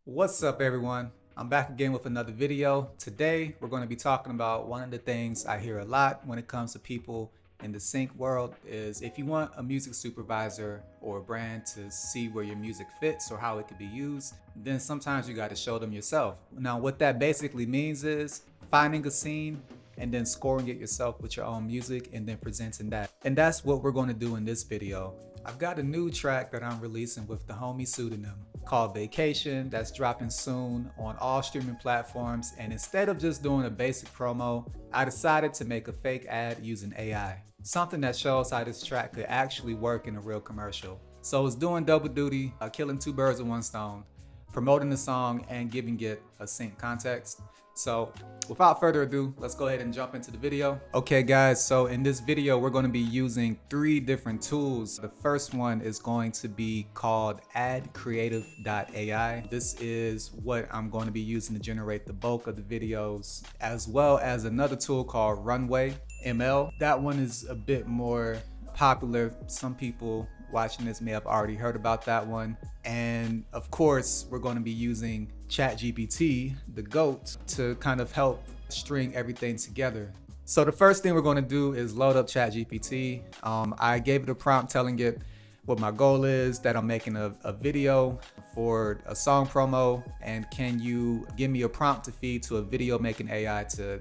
What's up, everyone? I'm back again with another video. Today we're going to be talking about one of the things I hear a lot when it comes to people in the sync world is if you want a music supervisor or a brand to see where your music fits or how it could be used, then sometimes you got to show them yourself. Now what that basically means is finding a scene and then scoring it yourself with your own music and then presenting that. And that's what we're going to do in this video. I've got a new track that I'm releasing with the homie pseudonym called Vacation that's dropping soon on all streaming platforms. And instead of just doing a basic promo, I decided to make a fake ad using AI. Something that shows how this track could actually work in a real commercial. So it's doing double duty, killing two birds with one stone, promoting the song and giving it a sync context. So without further ado, let's go ahead and jump into the video. Okay guys, so in this video, we're going to be using 3 different tools. The first one is going to be called ADCreative.ai. This is what I'm going to be using to generate the bulk of the videos, as well as another tool called RunwayML. That one is a bit more popular. Some people watching this may have already heard about that one. And of course, we're going to be using ChatGPT, the GOAT, to kind of help string everything together. So the first thing we're going to do is load up ChatGPT. I gave it a prompt telling it what my goal is, that I'm making a video for a song promo, and can you give me a prompt to feed to a video making AI to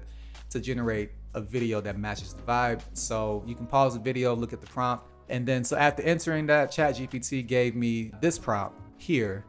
generate a video that matches the vibe. So you can pause the video, look at the prompt, and then so after entering that, ChatGPT gave me this prompt here.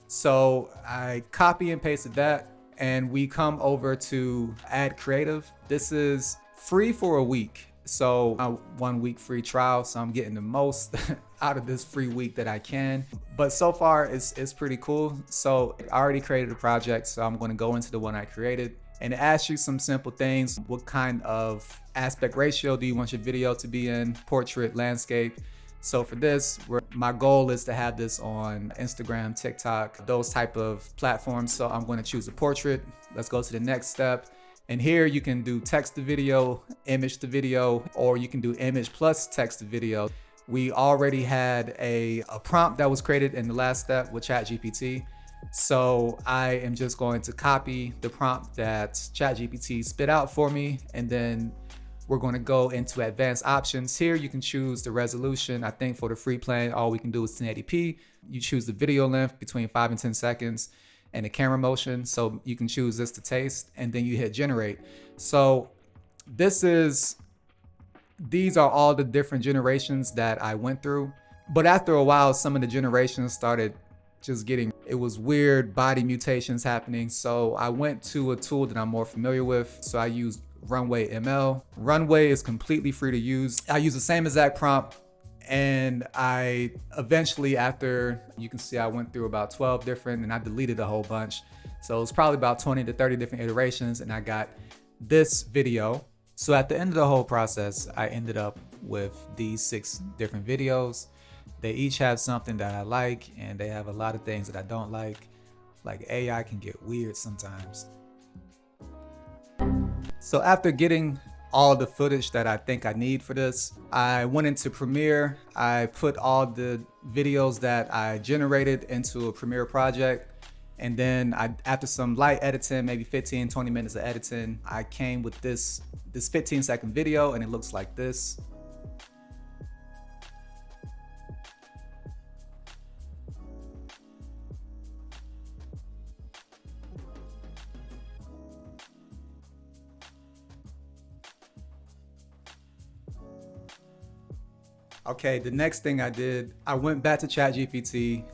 So I copy and pasted that, and we come over to ADCreative. This is free for a week. So a 1 week free trial. So I'm getting the most out of this free week that I can. But so far it's pretty cool. So I already created a project. So I'm going to go into the one I created and ask you some simple things. What kind of aspect ratio do you want your video to be in? Portrait, landscape. So for this, my goal is to have this on Instagram, TikTok, those type of platforms. So I'm going to choose a portrait. Let's go to the next step. And here you can do text to video, image to video, or you can do image plus text to video. We already had a prompt that was created in the last step with ChatGPT. So I am just going to copy the prompt that ChatGPT spit out for me, and then we're going to go into advanced options. Here you can choose the resolution. I think for the free plan, all we can do is 1080p. You choose the video length between 5 and 10 seconds and the camera motion. So you can choose this to taste, and then you hit generate. So these are all the different generations that I went through. But after a while, some of the generations started just getting, it was weird body mutations happening. So I went to a tool that I'm more familiar with. So I used RunwayML. Runway is completely free to use. I use the same exact prompt, and I eventually, after, you can see I went through about 12 different, and I deleted a whole bunch. So it's probably about 20 to 30 different iterations, and I got this video. So at the end of the whole process, I ended up with these 6 different videos. They each have something that I like, and they have a lot of things that I don't like. Like AI can get weird sometimes. So after getting all the footage that I think I need for this, I went into Premiere. I put all the videos that I generated into a Premiere project. And then after some light editing, maybe 15, 20 minutes of editing, I came with this 15-second video, and it looks like this. Okay, the next thing I did, I went back to ChatGPT.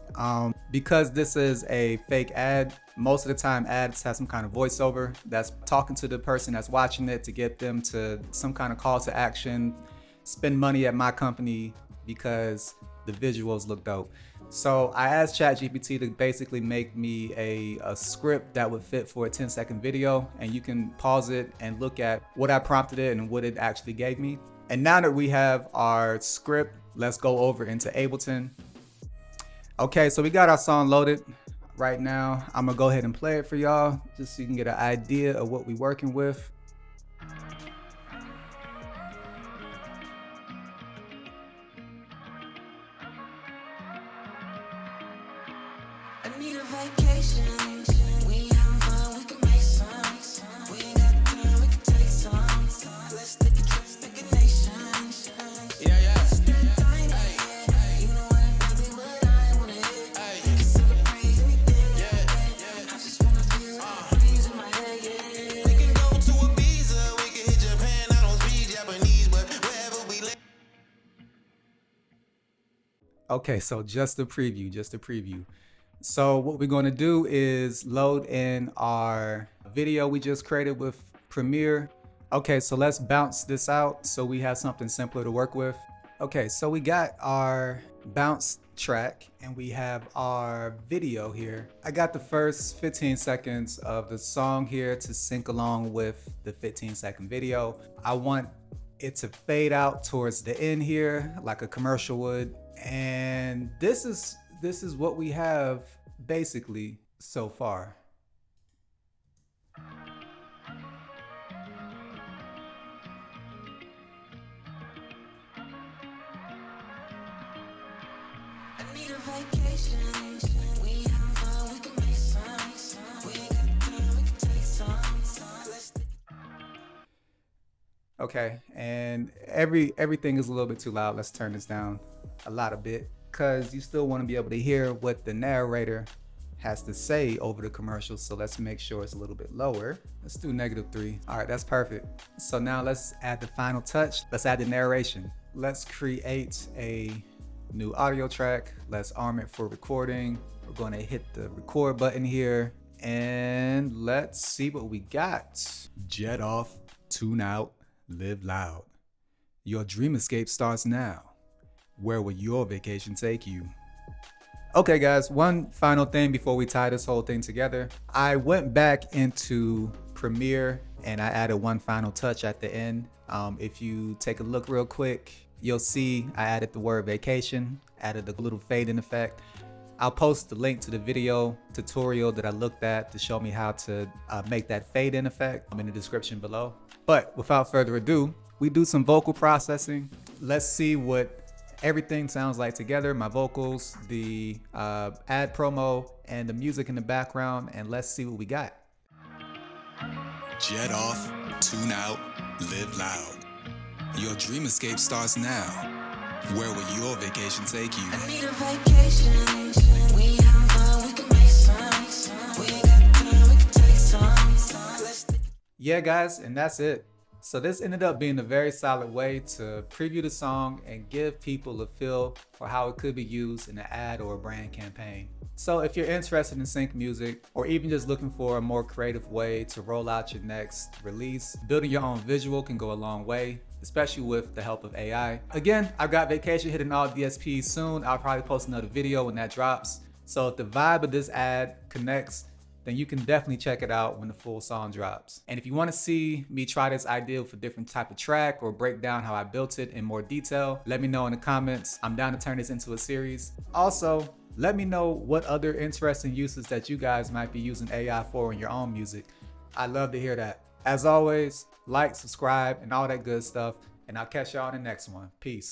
Because this is a fake ad, most of the time ads have some kind of voiceover that's talking to the person that's watching it to get them to some kind of call to action, spend money at my company because the visuals look dope. So I asked ChatGPT to basically make me a script that would fit for a 10-second video, and you can pause it and look at what I prompted it and what it actually gave me. And now that we have our script, let's go over into Ableton. Okay, so we got our song loaded right now. I'm gonna go ahead and play it for y'all just so you can get an idea of what we're working with. I need a vacation. Okay, so just a preview. So what we're going to do is load in our video we just created with Premiere. Okay, so let's bounce this out so we have something simpler to work with. Okay, so we got our bounce track and we have our video here. I got the first 15 seconds of the song here to sync along with the 15-second video. I want it to fade out towards the end here like a commercial would. And this is what we have basically so far. Okay, and everything is a little bit too loud. Let's turn this down a bit, because you still want to be able to hear what the narrator has to say over the commercial. So let's make sure it's a little bit lower. Let's do -3. All right, that's perfect. So now let's add the final touch. Let's add the narration. Let's create a new audio track. Let's arm it for recording. We're going to hit the record button here and let's see what we got. Jet off, tune out, live loud. Your dream escape starts now. Where will your vacation take you? Okay guys, one final thing before we tie this whole thing together. I went back into Premiere and I added one final touch at the end. If you take a look real quick, you'll see I added the word vacation, added the little fade-in effect. I'll post the link to the video tutorial that I looked at to show me how to make that fade-in effect in the description below. But without further ado, we do some vocal processing. Let's see what everything sounds like together. My vocals, the ad promo, and the music in the background, and let's see what we got. Jet off, tune out, live loud. Your dream escape starts now. Where will your vacation take you? I need a vacation. We have fun, we can make sense. We got time, we can take some. Yeah guys, and that's it. So this ended up being a very solid way to preview the song and give people a feel for how it could be used in an ad or a brand campaign. So if you're interested in sync music, or even just looking for a more creative way to roll out your next release, building your own visual can go a long way, especially with the help of AI. Again, I've got vacation hitting all DSPs soon. I'll probably post another video when that drops. So if the vibe of this ad connects, then you can definitely check it out when the full song drops. And if you want to see me try this idea with a different type of track or break down how I built it in more detail, let me know in the comments. I'm down to turn this into a series. Also, let me know what other interesting uses that you guys might be using AI for in your own music. I'd love to hear that. As always, like, subscribe, and all that good stuff. And I'll catch y'all in the next one. Peace.